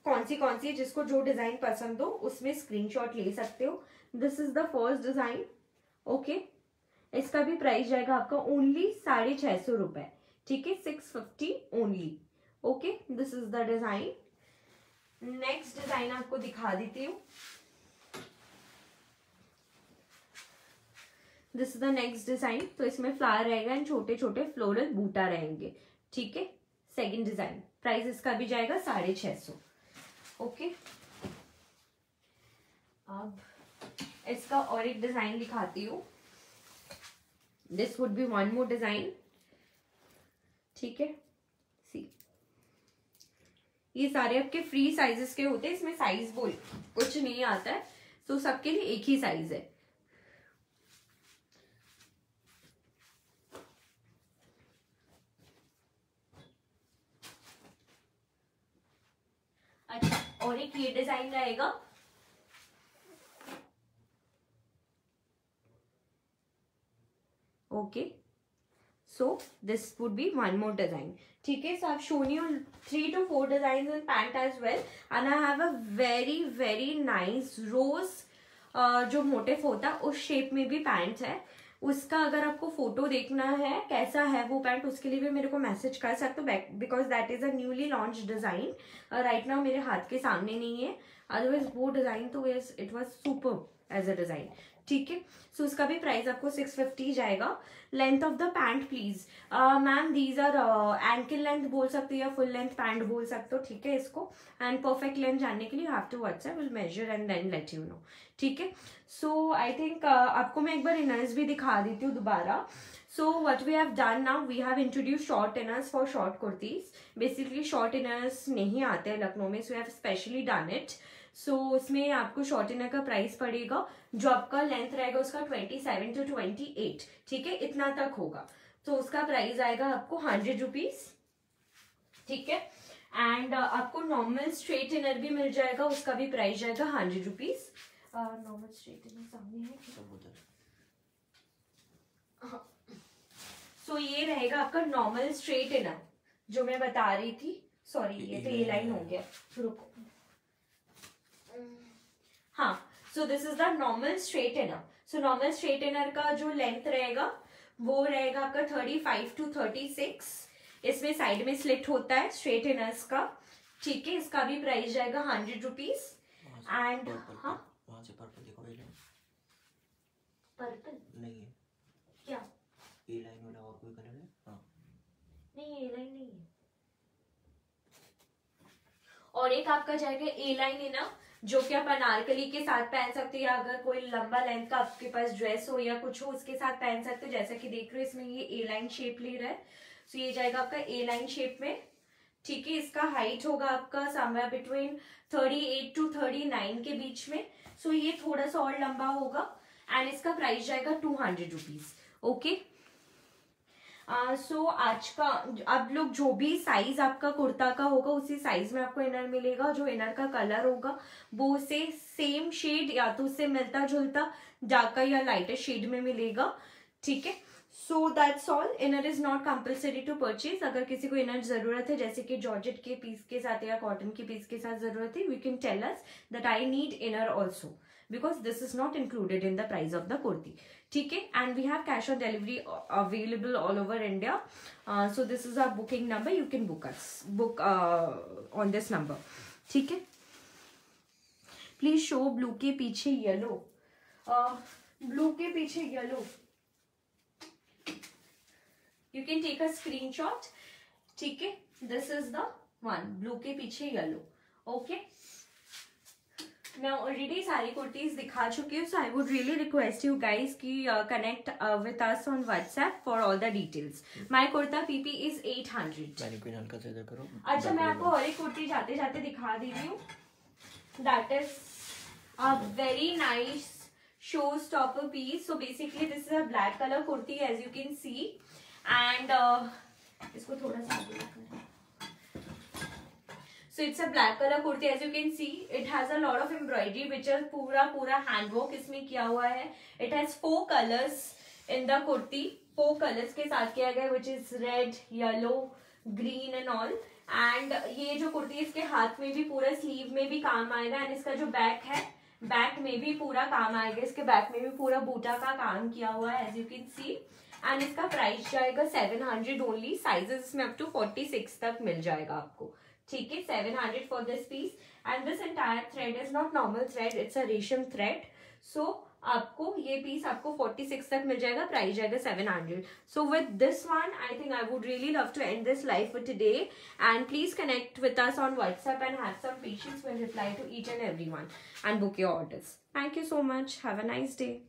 कौन सी जिसको जो डिजाइन पसंद हो उसमें स्क्रीनशॉट ले सकते हो. This is the first design. Okay, इसका भी प्राइस जाएगा आपका ओनली 650 रुपए. ठीक है, 650 only. Okay, this is the design. Next design आपको दिखा देती हूँ. This is the next design. तो इसमें फ्लावर रहेगा एंड छोटे छोटे फ्लोरल बूटा रहेंगे. ठीक है, सेकंड डिजाइन. प्राइस इसका भी जाएगा 650. ओके, अब इसका और एक डिजाइन दिखाती हूँ. This would be one more design. ठीक है, सी, ये सारे आपके फ्री साइजेस के होते हैं. इसमें साइज बोल कुछ नहीं आता है, तो सबके लिए एक ही साइज है. अच्छा, और एक ये डिजाइन रहेगा. Okay, so this would be one more design. ठीक है, so I have shown you 3 to 4 design in pant as well. And I have a very very nice rose जो मोटिव होता है उस शेप में भी पैंट है. उसका अगर आपको फोटो देखना है कैसा है वो पैंट, उसके लिए भी मेरे को मैसेज कर सकते हो, because that is a newly launch design. Right now मेरे हाथ के सामने नहीं है. अदरवाइज वो डिजाइन तो it was super as a design. ठीक है, सो उसका भी प्राइस आपको 650 जाएगा. Length of the pant please ma'am, these are ankle length बोल सकते हो या फुल लेंथ पैंट बोल सकते हो. ठीक है, इसको एंड परफेक्ट लेंथ जानने के लिए you have to WhatsApp, will measure and then let you know. ठीक है, सो आई थिंक आपको मैं एक बार इनर्स भी दिखा देती हूँ दोबारा. So what we have done now, we have introduce short inners for short kurtis. Basically short inners नहीं आते हैं लखनऊ में, so we have specially done it. So उसमें आपको शॉर्ट इनर का प्राइस पड़ेगा जो आपका लेंथ रहेगा उसका 27 to 28. ठीक है, इतना तक होगा. तो उसका प्राइस आएगा आपको 100 रुपीज. ठीक है, एंड आपको नॉर्मल स्ट्रेट इनर भी मिल जाएगा, उसका भी प्राइस जाएगा 100 रुपीज. नॉर्मल स्ट्रेट इनर सामने है. सो ये रहेगा आपका नॉर्मल स्ट्रेट इनर जो मैं बता रही थी. सॉरी, ये तो ए लाइन हो गया, रुको. हाँ, सो this is the normal straight inner. So normal straight inner का जो लेंथ रहेगा वो रहेगा आपका 35 to 36. इसमें साइड में स्लिट होता है स्ट्रेट इनर्स का. ठीक है, इसका भी प्राइस जाएगा 100 रुपीज. एंड हाँ, वहां से पर्पल देखो. पर्पल नहीं है क्या? ए लाइन वाला और कोई कलर है? हाँ, नहीं, ए लाइन नहीं है. और एक आपका जाएगा ए लाइन इनर जो कि आप अनारकली के साथ पहन सकते हो, या अगर कोई लंबा लेंथ का आपके पास ड्रेस हो या कुछ हो उसके साथ पहन सकते हो. जैसा कि देख रहे हो इसमें ये ए लाइन शेप ले रहा है. सो ये जाएगा आपका ए लाइन शेप में. ठीक है, इसका हाइट होगा आपका समवेयर बिटवीन 38 to 39 के बीच में. सो ये थोड़ा सा और लंबा होगा एंड इसका प्राइस जाएगा 200 रुपीज. ओके, सो आज का अब लोग जो भी साइज आपका कुर्ता का होगा उसी साइज में आपको इनर मिलेगा. जो इनर का कलर होगा वो उसे सेम शेड या तो उससे मिलता जुलता डार्कर या लाइटर शेड में मिलेगा. ठीक है, so that's all. Inner is not compulsory to purchase. अगर किसी को इनर जरूरत है जैसे कि जॉर्जेट के पीस के साथ या कॉटन के पीस के साथ जरूरत है, we can tell us that I need inner also, because this is not included in the price of the kurti. ठीक है, and we have cash on delivery available all over India. So this is our booking number. You can book on this number. ठीक है, please show blue के पीछे yellow. Blue के पीछे yellow. You can take a screenshot. ठीक है, this is the one. Blue के पीछे yellow. Okay. मैं ऑलरेडी सारी कुर्तीज दिखा चुकी हूँ. So I would really request you guys की connect with us on WhatsApp for all the details. My kurta PP is 800. Mannequin हल्का से इधर करो. अच्छा, मैं आपको और एक कुर्ती जाते जाते दिखा दे रही हूँ. That is a very nice show stopper piece. So basically this is a black colour kurti as you can see. And इसको थोड़ा सा आगे रखना है. So it's a black color kurti as you can see. It has a lot of embroidery which is पूरा handwork इसमें किया हुआ है. It has 4 colors in the kurti. 4 colors के साथ किया गया which is red, yellow, green and all. And ये जो कुर्ती इसके हाथ में भी पूरा स्लीव में भी काम आएगा एंड इसका जो बैक है बैक में भी पूरा काम आएगा, इसके बैक में भी पूरा बूटा का काम किया हुआ है as you can see. And इसका प्राइस जाएगा 700 ओनली। साइजेस इसमें अप टू 46 तक मिल जाएगा आपको, ठीक है। 700 for this piece and this entire thread is not normal thread, it's a resham thread. सो आपको ये पीस आपको 46 तक मिल जाएगा, प्राइस जाएगा 700। So with this one I think I would really love to end this live for today and please connect with us on WhatsApp and have some patience, will reply to each and everyone and book your orders. Thank you so much, have a nice day.